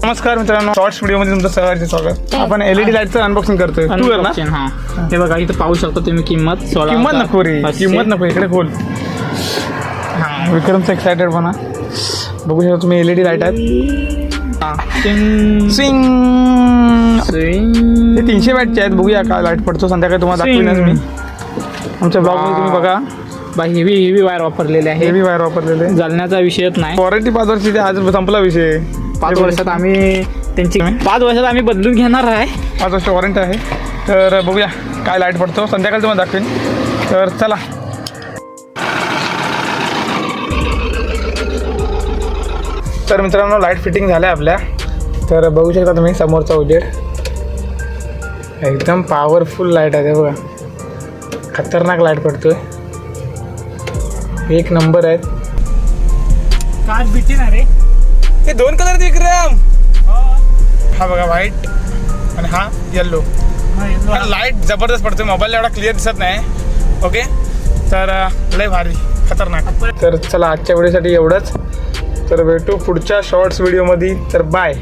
नमस्कार मित्रांनो, शॉर्ट्स व्हिडिओमध्ये तुमचं सहर्ष स्वागत. आपण LED लाईटचं अनबॉक्सिंग करतोय. तू कर ना. हा, हे बघा इथं पाहू शकता तुम्ही किंमत नको रे, किंमत नको, इकडे खोल. विक्रमचं एक्सायटेड पण बघू शकता तुम्ही. LED लाईट आहेत. स्विंग 300 वॅटचे आहेत. बघूया काय लाईट पडतो. संध्याकाळी तुम्हाला दाखवीनच मी आमच्या ब्लॉगमध्ये. तुम्ही बघा हेवी वायर वापरलेले आहे. हेवी वायर वापरलेले. जळण्याचा विषयच नाही. वॉरंटी 5 वर्षाची. आज संपला विषय. 5 वर्षात आम्ही त्यांची 5 वर्षात आम्ही बदलून घेणार आहे. 5 वर्ष वॉरंटी आहे. तर बघूया काय लाईट पडतो. संध्याकाळी तुम्हाला दाखवेन. तर चला. तर मित्रांनो, लाईट फिटिंग झाल्या आपल्या. तर बघू शकता तुम्ही समोरचा उजेड. एकदम पॉवरफुल लाईट आहे बघा. खतरनाक लाईट पडतोय. एक नंबर आहेत. काच भेटते ना रे. हे 2 कलर विक्रम. हा बघा व्हाईट आणि हा येल्लो. लाईट जबरदस्त पडतोय. मोबाईलला एवढा क्लिअर दिसत नाही. ओके, तर लय भारी खतरनाक. तर चला, आजच्या व्हिडिओसाठी एवढंच. तर भेटू पुढच्या शॉर्ट्स व्हिडिओमध्ये. तर बाय.